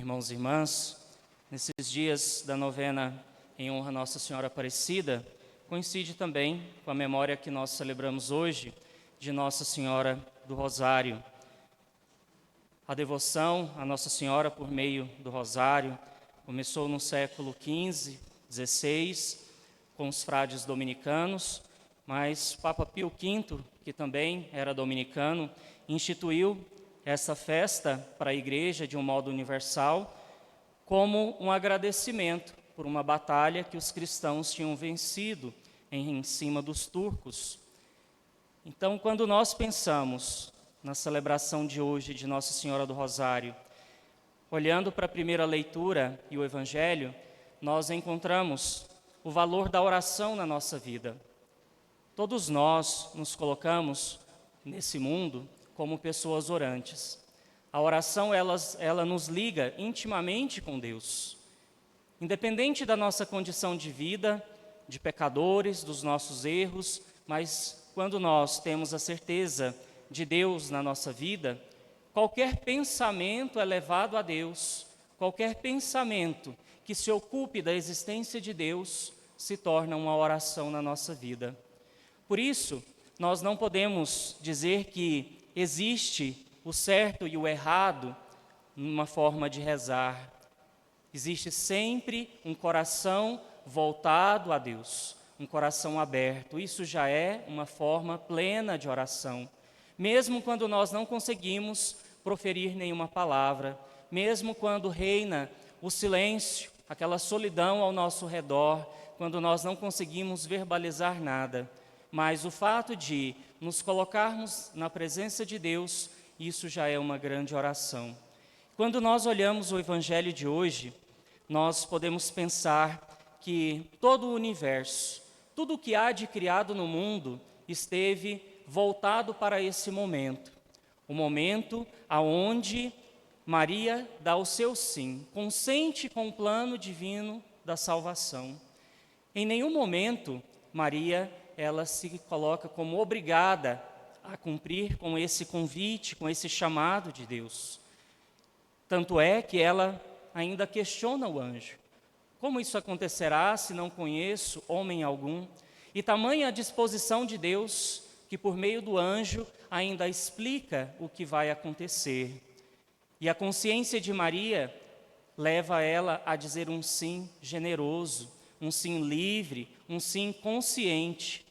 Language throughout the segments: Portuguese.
Irmãos e irmãs, nesses dias da novena em honra a Nossa Senhora Aparecida, coincide também com a memória que nós celebramos hoje de Nossa Senhora do Rosário. A devoção a Nossa Senhora por meio do Rosário começou no século XV, XVI, com os frades dominicanos, mas Papa Pio V, que também era dominicano, instituiu essa festa para a Igreja de um modo universal, como um agradecimento por uma batalha que os cristãos tinham vencido em cima dos turcos. Então, quando nós pensamos na celebração de hoje de Nossa Senhora do Rosário, olhando para a primeira leitura e o Evangelho, nós encontramos o valor da oração na nossa vida. Todos nós nos colocamos nesse mundo como pessoas orantes. A oração, ela nos liga intimamente com Deus. Independente da nossa condição de vida, de pecadores, dos nossos erros, mas quando nós temos a certeza de Deus na nossa vida, qualquer pensamento é levado a Deus, qualquer pensamento que se ocupe da existência de Deus se torna uma oração na nossa vida. Por isso, nós não podemos dizer que existe o certo e o errado numa forma de rezar. Existe sempre um coração voltado a Deus, um coração aberto. Isso já é uma forma plena de oração. Mesmo quando nós não conseguimos proferir nenhuma palavra, mesmo quando reina o silêncio, aquela solidão ao nosso redor, quando nós não conseguimos verbalizar nada, mas o fato de nos colocarmos na presença de Deus, isso já é uma grande oração. Quando nós olhamos o Evangelho de hoje, nós podemos pensar que todo o universo, tudo o que há de criado no mundo, esteve voltado para esse momento. O momento aonde Maria dá o seu sim, consente com o plano divino da salvação. Em nenhum momento, Maria ela se coloca como obrigada a cumprir com esse convite, com esse chamado de Deus. Tanto é que ela ainda questiona o anjo. Como isso acontecerá se não conheço homem algum? E tamanha a disposição de Deus que por meio do anjo ainda explica o que vai acontecer. E a consciência de Maria leva ela a dizer um sim generoso, um sim livre, um sim consciente.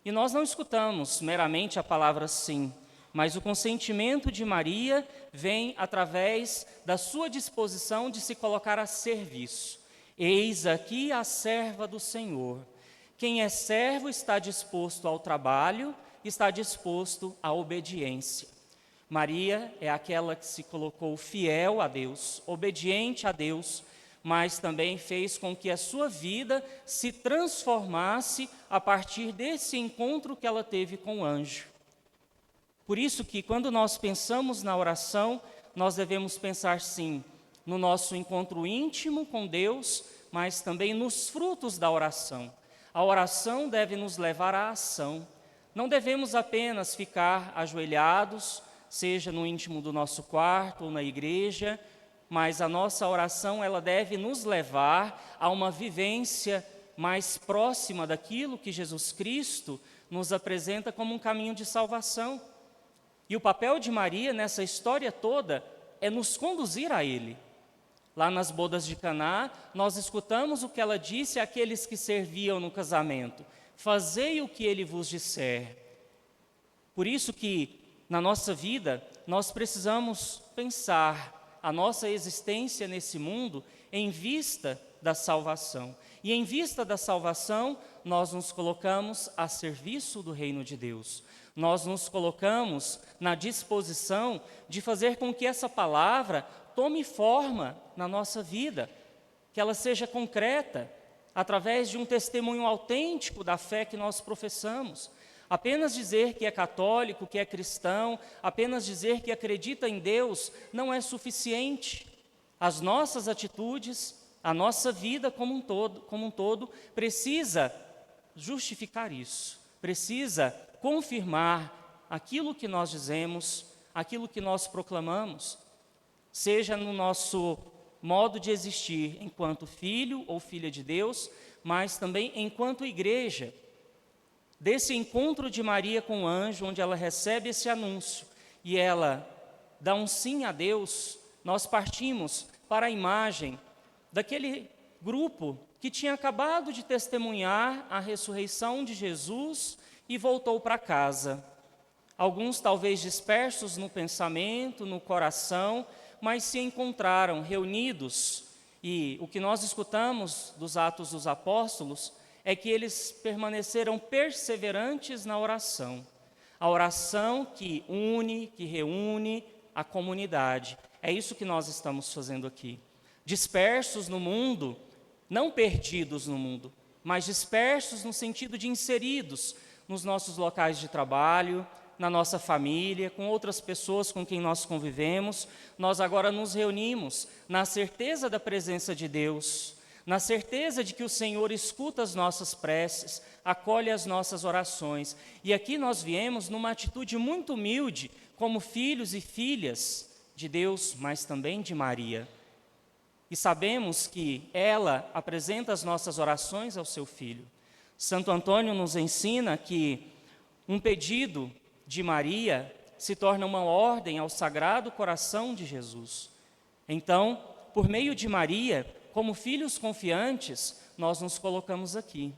E nós não escutamos meramente a palavra sim, mas o consentimento de Maria vem através da sua disposição de se colocar a serviço. Eis aqui a serva do Senhor. Quem é servo está disposto ao trabalho, está disposto à obediência. Maria é aquela que se colocou fiel a Deus, obediente a Deus, mas também fez com que a sua vida se transformasse a partir desse encontro que ela teve com o anjo. Por isso que quando nós pensamos na oração, nós devemos pensar sim, no nosso encontro íntimo com Deus, mas também nos frutos da oração. A oração deve nos levar à ação. Não devemos apenas ficar ajoelhados, seja no íntimo do nosso quarto ou na igreja, mas a nossa oração ela deve nos levar a uma vivência mais próxima daquilo que Jesus Cristo nos apresenta como um caminho de salvação. E o papel de Maria nessa história toda é nos conduzir a Ele. Lá nas bodas de Caná, nós escutamos o que ela disse àqueles que serviam no casamento: fazei o que Ele vos disser. Por isso que na nossa vida nós precisamos pensar a nossa existência nesse mundo em vista da salvação. E em vista da salvação, nós nos colocamos a serviço do reino de Deus. Nós nos colocamos na disposição de fazer com que essa palavra tome forma na nossa vida, que ela seja concreta, através de um testemunho autêntico da fé que nós professamos. Apenas dizer que é católico, que é cristão, apenas dizer que acredita em Deus, não é suficiente. As nossas atitudes, a nossa vida como um todo precisa justificar isso, precisa confirmar aquilo que nós dizemos, aquilo que nós proclamamos, seja no nosso modo de existir enquanto filho ou filha de Deus, mas também enquanto igreja. Desse encontro de Maria com o anjo, onde ela recebe esse anúncio e ela dá um sim a Deus, nós partimos para a imagem daquele grupo que tinha acabado de testemunhar a ressurreição de Jesus e voltou para casa. Alguns talvez dispersos no pensamento, no coração, mas se encontraram reunidos. E o que nós escutamos dos Atos dos Apóstolos é que eles permaneceram perseverantes na oração. A oração que une, que reúne a comunidade. É isso que nós estamos fazendo aqui. Dispersos no mundo, não perdidos no mundo, mas dispersos no sentido de inseridos nos nossos locais de trabalho, na nossa família, com outras pessoas com quem nós convivemos. Nós agora nos reunimos na certeza da presença de Deus, na certeza de que o Senhor escuta as nossas preces, acolhe as nossas orações. E aqui nós viemos numa atitude muito humilde, como filhos e filhas de Deus, mas também de Maria. E sabemos que ela apresenta as nossas orações ao seu Filho. Santo Antônio nos ensina que um pedido de Maria se torna uma ordem ao Sagrado Coração de Jesus. Então, por meio de Maria, como filhos confiantes, nós nos colocamos aqui,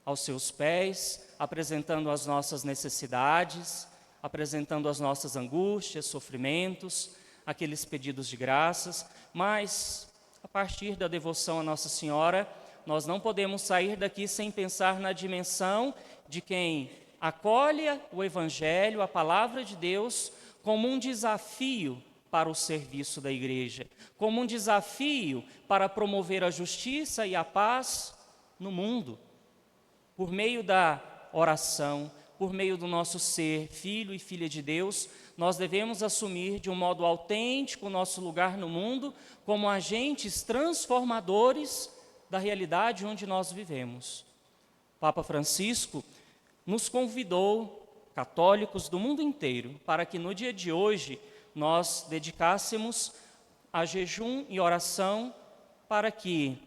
aos seus pés, apresentando as nossas necessidades, apresentando as nossas angústias, sofrimentos, aqueles pedidos de graças, mas a partir da devoção a Nossa Senhora, nós não podemos sair daqui sem pensar na dimensão de quem acolhe o Evangelho, a Palavra de Deus, como um desafio para o serviço da igreja, como um desafio para promover a justiça e a paz no mundo. Por meio da oração, por meio do nosso ser filho e filha de Deus, nós devemos assumir de um modo autêntico o nosso lugar no mundo como agentes transformadores da realidade onde nós vivemos. Papa Francisco nos convidou, católicos do mundo inteiro, para que no dia de hoje nós dedicássemos a jejum e oração para que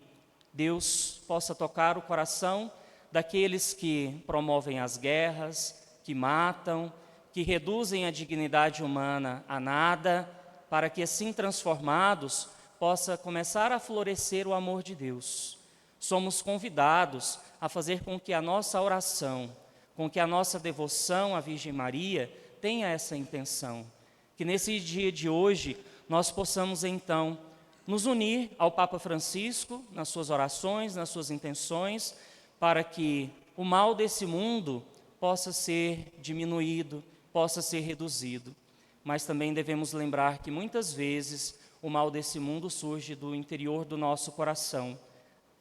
Deus possa tocar o coração daqueles que promovem as guerras, que matam, que reduzem a dignidade humana a nada, para que assim transformados possa começar a florescer o amor de Deus. Somos convidados a fazer com que a nossa oração, com que a nossa devoção à Virgem Maria tenha essa intenção. Que nesse dia de hoje nós possamos então nos unir ao Papa Francisco nas suas orações, nas suas intenções, para que o mal desse mundo possa ser diminuído, possa ser reduzido. Mas também devemos lembrar que muitas vezes o mal desse mundo surge do interior do nosso coração,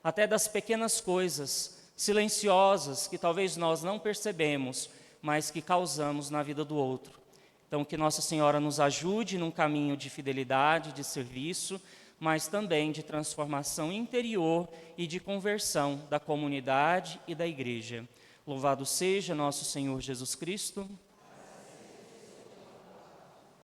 até das pequenas coisas silenciosas que talvez nós não percebemos, mas que causamos na vida do outro. Então, que Nossa Senhora nos ajude num caminho de fidelidade, de serviço, mas também de transformação interior e de conversão da comunidade e da igreja. Louvado seja nosso Senhor Jesus Cristo.